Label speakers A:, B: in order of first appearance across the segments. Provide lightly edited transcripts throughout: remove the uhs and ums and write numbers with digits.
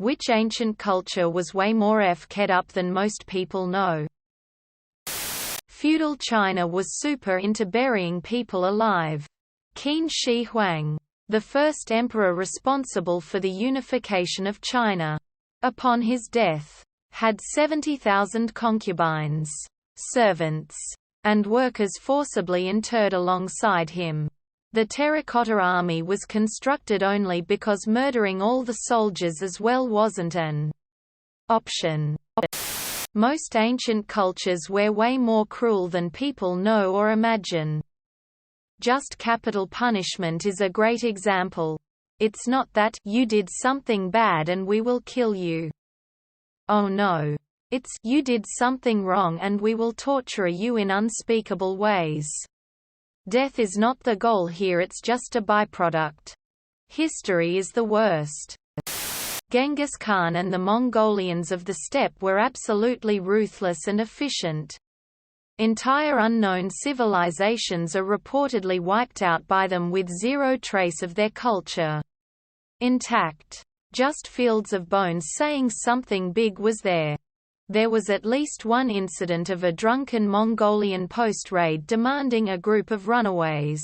A: Which ancient culture was way more f***ed up than most people know? Feudal China was super into burying people alive. Qin Shi Huang, the first emperor responsible for the unification of China, upon his death, had 70,000 concubines, servants, and workers forcibly interred alongside him. The terracotta army was constructed only because murdering all the soldiers as well wasn't an option. Most ancient cultures were way more cruel than people know or imagine. Just capital punishment is a great example. It's not that you did something bad and we will kill you. Oh no. It's you did something wrong and we will torture you in unspeakable ways. Death is not the goal here, it's just a byproduct. History is the worst. Genghis Khan and the Mongolians of the steppe were absolutely ruthless and efficient. Entire unknown civilizations are reportedly wiped out by them with zero trace of their culture intact. Just fields of bones saying something big was there. There was at least one incident of a drunken Mongolian post-raid demanding a group of runaways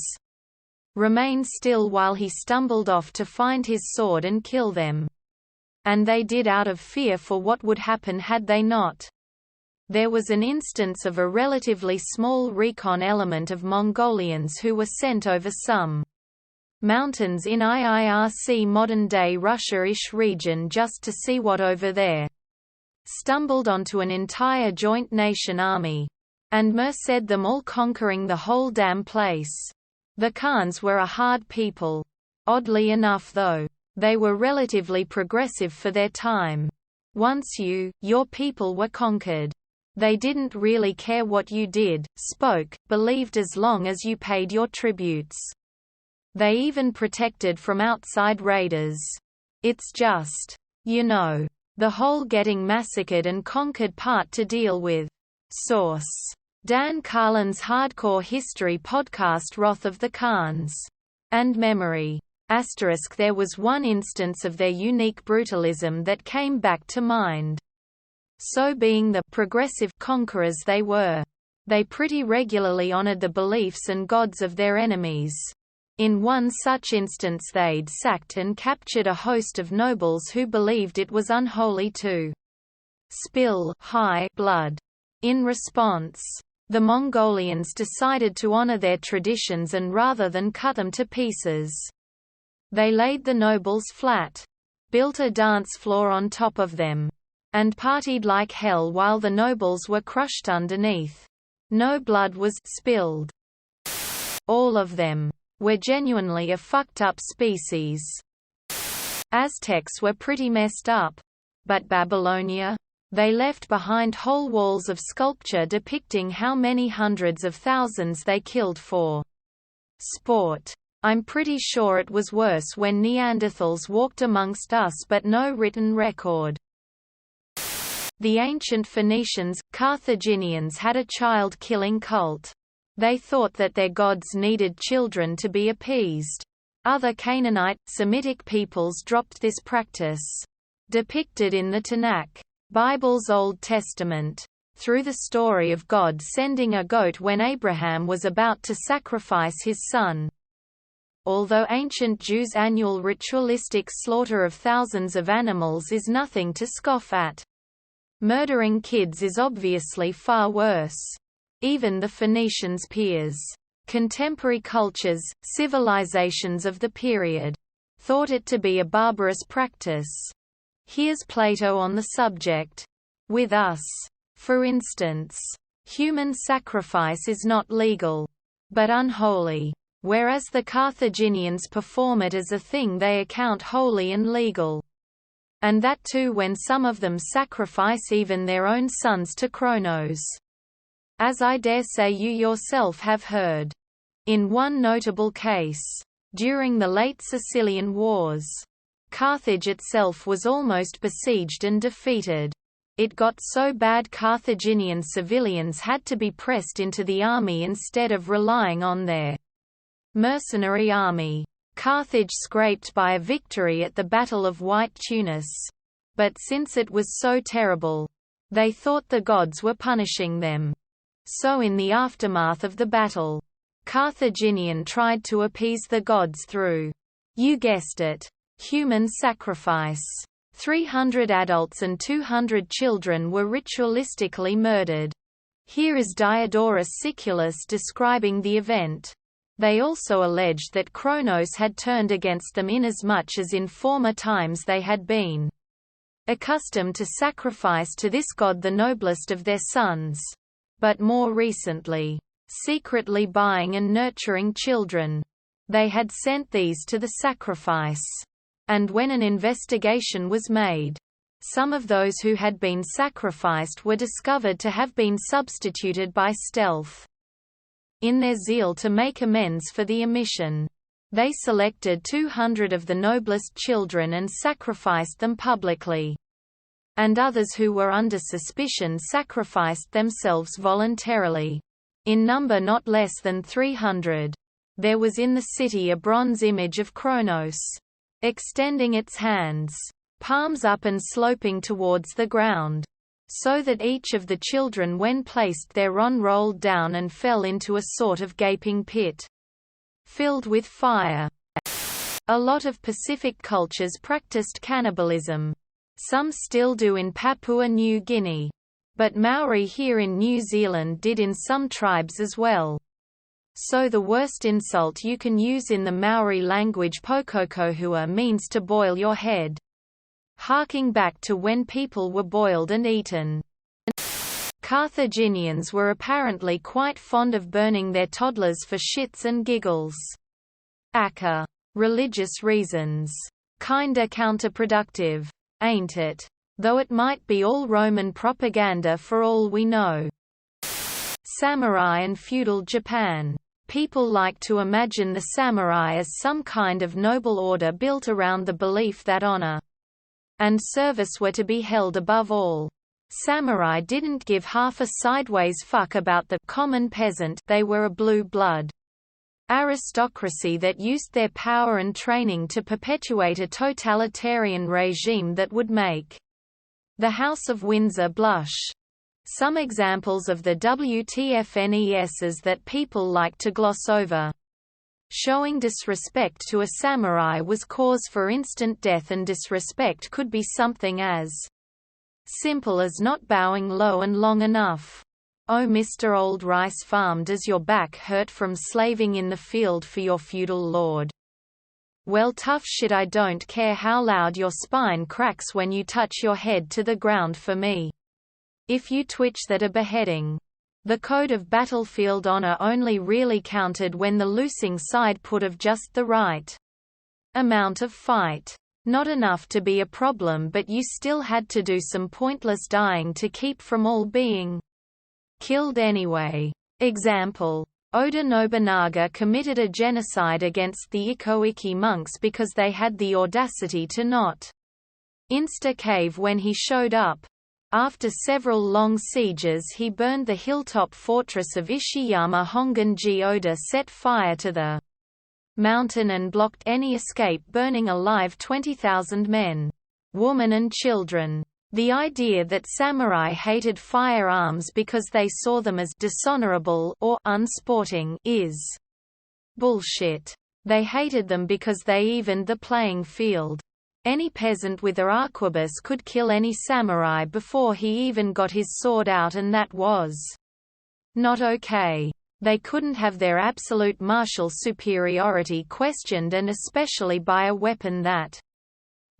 A: remain still while he stumbled off to find his sword and kill them. And they did out of fear for what would happen had they not. There was an instance of a relatively small recon element of Mongolians who were sent over some mountains in IIRC modern-day Russia-ish region just to see what over there. Stumbled onto an entire joint nation army. And merced them all conquering the whole damn place. The Khans were a hard people. Oddly enough though, they were relatively progressive for their time. Once your people were conquered, they didn't really care what you did, spoke, believed as long as you paid your tributes. They even protected from outside raiders. It's just, the whole getting massacred and conquered part to deal with. Source: Dan Carlin's Hardcore History podcast Wrath of the Khans. And Memory. * There was one instance of their unique brutalism that came back to mind. So being the progressive conquerors they were, they pretty regularly honored the beliefs and gods of their enemies. In one such instance they'd sacked and captured a host of nobles who believed it was unholy to spill high blood. In response, the Mongolians decided to honor their traditions and rather than cut them to pieces, they laid the nobles flat, built a dance floor on top of them, and partied like hell while the nobles were crushed underneath. No blood was spilled. All of them were genuinely a fucked up species. Aztecs were pretty messed up. But Babylonia? They left behind whole walls of sculpture depicting how many hundreds of thousands they killed for sport. I'm pretty sure it was worse when Neanderthals walked amongst us, but no written record. The ancient Phoenicians, Carthaginians had a child-killing cult. They thought that their gods needed children to be appeased. Other Canaanite, Semitic peoples dropped this practice. Depicted in the Tanakh, Bible's Old Testament, through the story of God sending a goat when Abraham was about to sacrifice his son. Although ancient Jews' annual ritualistic slaughter of thousands of animals is nothing to scoff at, murdering kids is obviously far worse. Even the Phoenicians' peers, contemporary cultures, civilizations of the period, thought it to be a barbarous practice. Here's Plato on the subject. With us, for instance, human sacrifice is not legal, but unholy, whereas the Carthaginians perform it as a thing they account holy and legal. And that too when some of them sacrifice even their own sons to Kronos. As I dare say you yourself have heard. In one notable case, during the late Sicilian Wars, Carthage itself was almost besieged and defeated. It got so bad Carthaginian civilians had to be pressed into the army instead of relying on their mercenary army. Carthage scraped by a victory at the Battle of White Tunis. But since it was so terrible, they thought the gods were punishing them. So in the aftermath of the battle, Carthaginian tried to appease the gods through, you guessed it, human sacrifice. 300 adults and 200 children were ritualistically murdered. Here is Diodorus Siculus describing the event. They also alleged that Kronos had turned against them inasmuch as in former times they had been accustomed to sacrifice to this god the noblest of their sons, but more recently, secretly buying and nurturing children. They had sent these to the sacrifice. And when an investigation was made, some of those who had been sacrificed were discovered to have been substituted by stealth. In their zeal to make amends for the omission, they selected 200 of the noblest children and sacrificed them publicly. And others who were under suspicion sacrificed themselves voluntarily. In number not less than 300. There was in the city a bronze image of Kronos, extending its hands, palms up and sloping towards the ground, so that each of the children when placed thereon rolled down and fell into a sort of gaping pit, filled with fire. A lot of Pacific cultures practiced cannibalism. Some still do in Papua New Guinea. But Maori here in New Zealand did in some tribes as well. So the worst insult you can use in the Maori language pokokohua means to boil your head, harking back to when people were boiled and eaten. Carthaginians were apparently quite fond of burning their toddlers for shits and giggles. Aka. Religious reasons. Kinda counterproductive, ain't it? Though it might be all Roman propaganda for all we know. Samurai and feudal Japan. People like to imagine the samurai as some kind of noble order built around the belief that honor and service were to be held above all. Samurai didn't give half a sideways fuck about the common peasant. They were a blue blood aristocracy that used their power and training to perpetuate a totalitarian regime that would make the House of Windsor blush. Some examples of the WTFNESs that people like to gloss over. Showing disrespect to a samurai was cause for instant death, and disrespect could be something as simple as not bowing low and long enough. Oh Mr. Old Rice Farm, does your back hurt from slaving in the field for your feudal lord? Well, tough shit, I don't care how loud your spine cracks when you touch your head to the ground for me. If you twitch that a beheading. The code of battlefield honor only really counted when the losing side put of just the right amount of fight. Not enough to be a problem, but you still had to do some pointless dying to keep from all being killed anyway. Example. Oda Nobunaga committed a genocide against the Iko-Iki monks because they had the audacity to not insta-cave when he showed up. After several long sieges, he burned the hilltop fortress of Ishiyama. Honganji Oda set fire to the mountain and blocked any escape, burning alive 20,000 men, women and children. The idea that samurai hated firearms because they saw them as dishonorable or unsporting is bullshit. They hated them because they evened the playing field. Any peasant with their arquebus could kill any samurai before he even got his sword out, and that was not okay. They couldn't have their absolute martial superiority questioned, and especially by a weapon that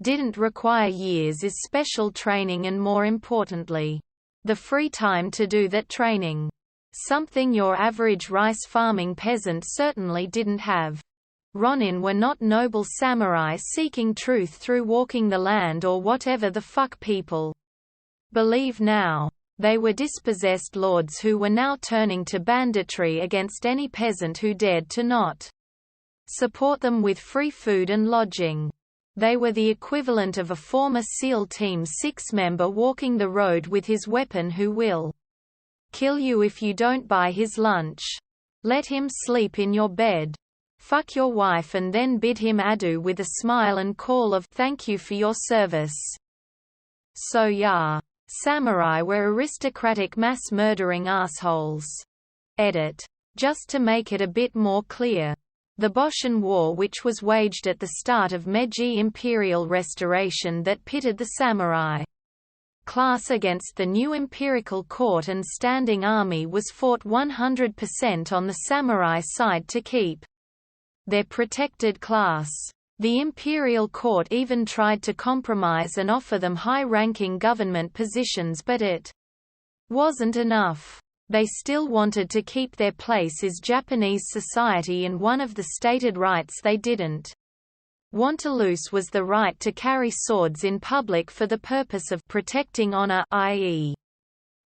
A: didn't require years is special training, and more importantly, the free time to do that training. Something your average rice farming peasant certainly didn't have. Ronin were not noble samurai seeking truth through walking the land or whatever the fuck people believe now. They were dispossessed lords who were now turning to banditry against any peasant who dared to not support them with free food and lodging. They were the equivalent of a former SEAL Team 6 member walking the road with his weapon who will kill you if you don't buy his lunch. Let him sleep in your bed. Fuck your wife and then bid him adieu with a smile and call of thank you for your service. So yeah. Samurai were aristocratic mass-murdering assholes. Edit. Just to make it a bit more clear. The Boshin War, which was waged at the start of Meiji imperial restoration that pitted the samurai class against the new imperial court and standing army, was fought 100% on the samurai side to keep their protected class. The imperial court even tried to compromise and offer them high-ranking government positions, but it wasn't enough. They still wanted to keep their place in Japanese society, and one of the stated rights they didn't want to lose was the right to carry swords in public for the purpose of protecting honor, i.e.,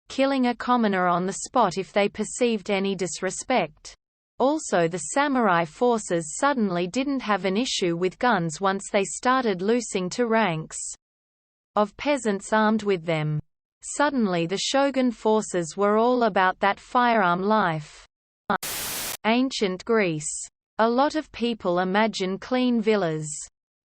A: killing a commoner on the spot if they perceived any disrespect. Also, the samurai forces suddenly didn't have an issue with guns once they started losing to ranks of peasants armed with them. Suddenly the shogun forces were all about that firearm life. Ancient Greece. A lot of people imagine clean villas.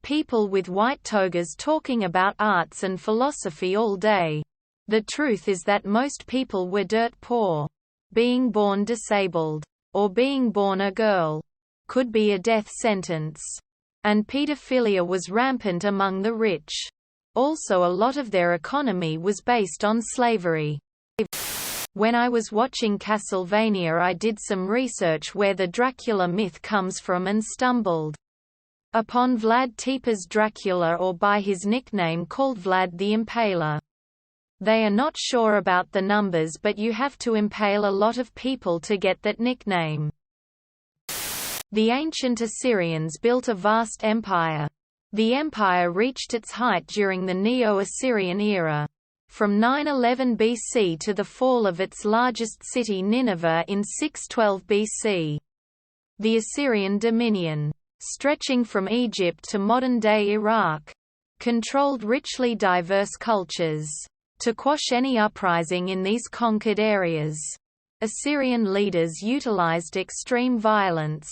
A: People with white togas talking about arts and philosophy all day. The truth is that most people were dirt poor. Being born disabled, or being born a girl, could be a death sentence. And pedophilia was rampant among the rich. Also, a lot of their economy was based on slavery. When I was watching Castlevania, I did some research where the Dracula myth comes from and stumbled upon Vlad Tepes' Dracula, or by his nickname called Vlad the Impaler. They are not sure about the numbers, but you have to impale a lot of people to get that nickname. The ancient Assyrians built a vast empire. The empire reached its height during the Neo-Assyrian era. From 911 BC to the fall of its largest city Nineveh in 612 BC. The Assyrian dominion, stretching from Egypt to modern-day Iraq, controlled richly diverse cultures. To quash any uprising in these conquered areas, Assyrian leaders utilized extreme violence.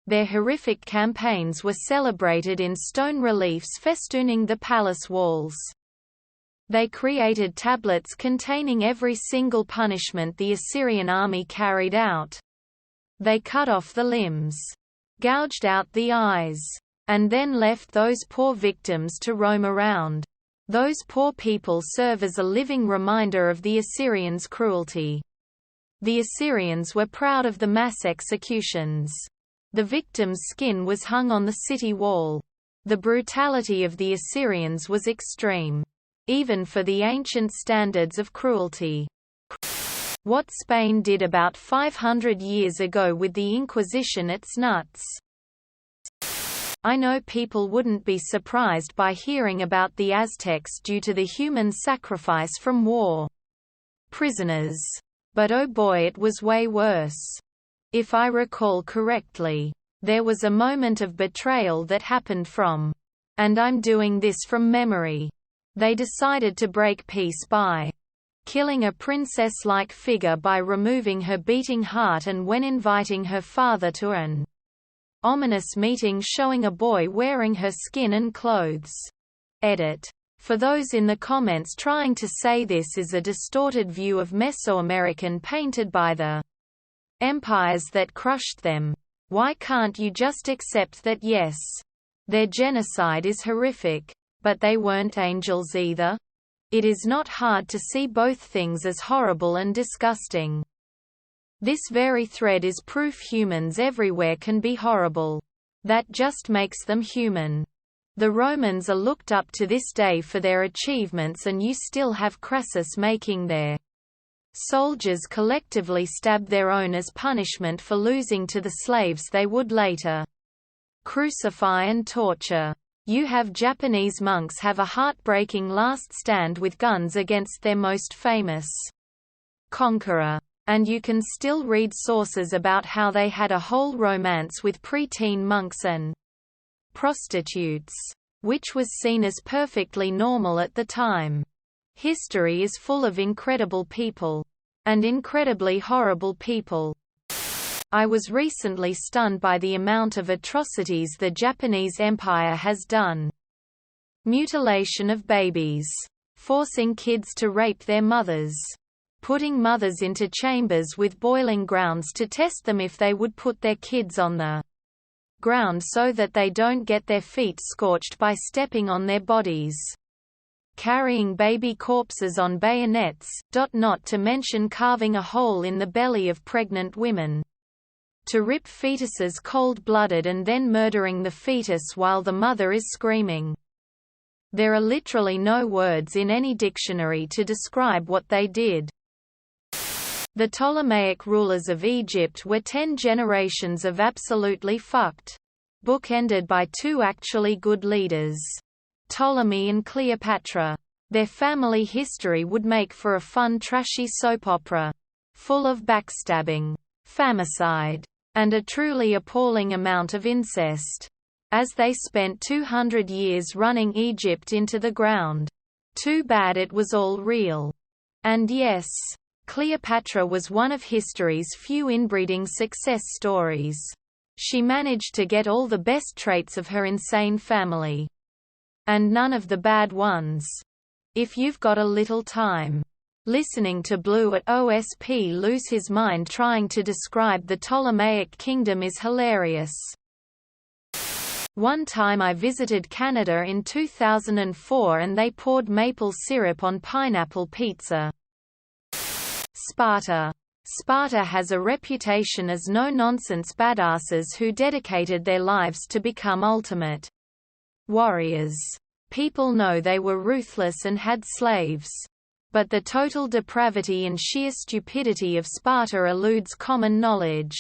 A: Their horrific campaigns were celebrated in stone reliefs festooning the palace walls. They created tablets containing every single punishment the Assyrian army carried out. They cut off the limbs, gouged out the eyes, and then left those poor victims to roam around. Those poor people serve as a living reminder of the Assyrians' cruelty. The Assyrians were proud of the mass executions. The victim's skin was hung on the city wall. The brutality of the Assyrians was extreme, even for the ancient standards of cruelty. What Spain did about 500 years ago with the Inquisition, it's nuts. I know people wouldn't be surprised by hearing about the Aztecs due to the human sacrifice from war prisoners. But oh boy, it was way worse. If I recall correctly, there was a moment of betrayal that happened from, and I'm doing this from memory. They decided to break peace by killing a princess-like figure by removing her beating heart, and when inviting her father to an ominous meeting showing a boy wearing her skin and clothes. Edit. For those in the comments trying to say this is a distorted view of Mesoamerican painted by the empires that crushed them, why can't you just accept that yes, their genocide is horrific, but they weren't angels either? It is not hard to see both things as horrible and disgusting. This very thread is proof humans everywhere can be horrible. That just makes them human. The Romans are looked up to this day for their achievements, and you still have Crassus making their soldiers collectively stab their own as punishment for losing to the slaves they would later crucify and torture. You have Japanese monks have a heartbreaking last stand with guns against their most famous conqueror. And you can still read sources about how they had a whole romance with preteen monks and prostitutes, which was seen as perfectly normal at the time. History is full of incredible people. And incredibly horrible people. I was recently stunned by the amount of atrocities the Japanese Empire has done. Mutilation of babies. forcing kids to rape their mothers, putting mothers into chambers with boiling grounds to test them if they would put their kids on the ground so that they don't get their feet scorched by stepping on their bodies, carrying baby corpses on bayonets, not to mention carving a hole in the belly of pregnant women, to rip fetuses cold-blooded and then murdering the fetus while the mother is screaming. There are literally no words in any dictionary to describe what they did. The Ptolemaic rulers of Egypt were 10 generations of absolutely fucked, bookended by 2 actually good leaders, Ptolemy and Cleopatra. Their family history would make for a fun trashy soap opera, full of backstabbing, famicide, and a truly appalling amount of incest, as they spent 200 years running Egypt into the ground. Too bad it was all real. And yes, Cleopatra was one of history's few inbreeding success stories. She managed to get all the best traits of her insane family. And none of the bad ones. If you've got a little time, listening to Blue at OSP lose his mind trying to describe the Ptolemaic kingdom is hilarious. One time I visited Canada in 2004 and they poured maple syrup on pineapple pizza. Sparta. Sparta has a reputation as no-nonsense badasses who dedicated their lives to become ultimate warriors. People know they were ruthless and had slaves. But the total depravity and sheer stupidity of Sparta eludes common knowledge.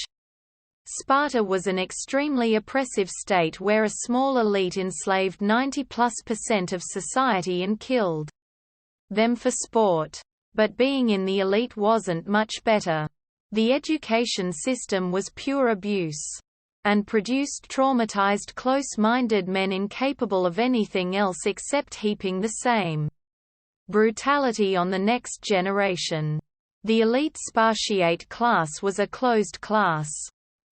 A: Sparta was an extremely oppressive state where a small elite enslaved 90+% of society and killed them for sport. But being in the elite wasn't much better. The education system was pure abuse, and produced traumatized close-minded men incapable of anything else except heaping the same brutality on the next generation. The elite Spartiate class was a closed class.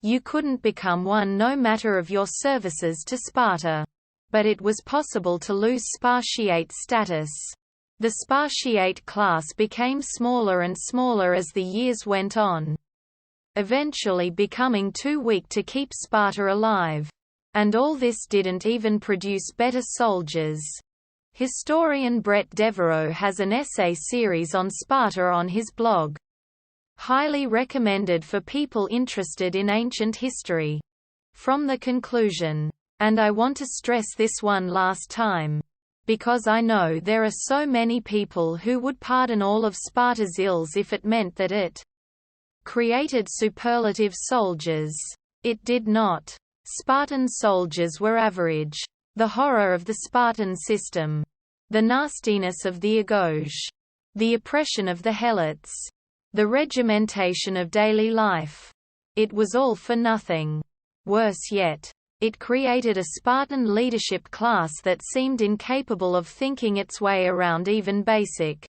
A: You couldn't become one no matter of your services to Sparta. But it was possible to lose Spartiate status. The Spartiate class became smaller and smaller as the years went on, eventually becoming too weak to keep Sparta alive. And all this didn't even produce better soldiers. Historian Brett Devereaux has an essay series on Sparta on his blog. Highly recommended for people interested in ancient history. From the conclusion. And I want to stress this one last time, because I know there are so many people who would pardon all of Sparta's ills if it meant that it created superlative soldiers. It did not. Spartan soldiers were average. The horror of the Spartan system. The nastiness of the agauge. The oppression of the helots. The regimentation of daily life. It was all for nothing. Worse yet, it created a Spartan leadership class that seemed incapable of thinking its way around even basic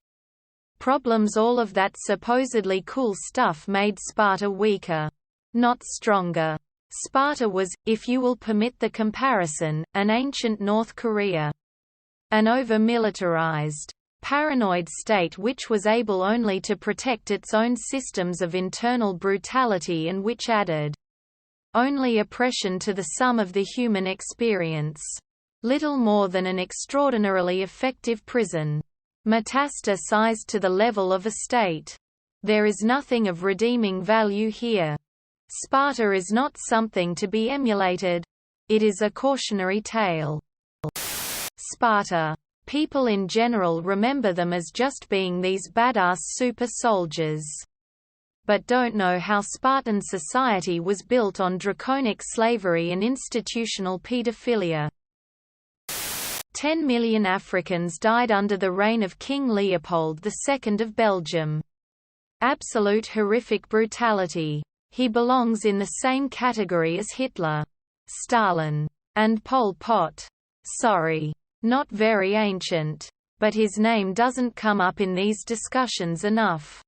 A: problems. All of that supposedly cool stuff made Sparta weaker, not stronger. Sparta was, if you will permit the comparison, an ancient North Korea. An over-militarized, paranoid state which was able only to protect its own systems of internal brutality and which added only oppression to the sum of the human experience. Little more than an extraordinarily effective prison. Metastasized to the level of a state. There is nothing of redeeming value here. Sparta is not something to be emulated. It is a cautionary tale. Sparta. People in general remember them as just being these badass super soldiers, but don't know how Spartan society was built on draconic slavery and institutional pedophilia. 10 million Africans died under the reign of King Leopold II of Belgium. Absolute horrific brutality. He belongs in the same category as Hitler, Stalin, and Pol Pot. Sorry. Not very ancient. But his name doesn't come up in these discussions enough.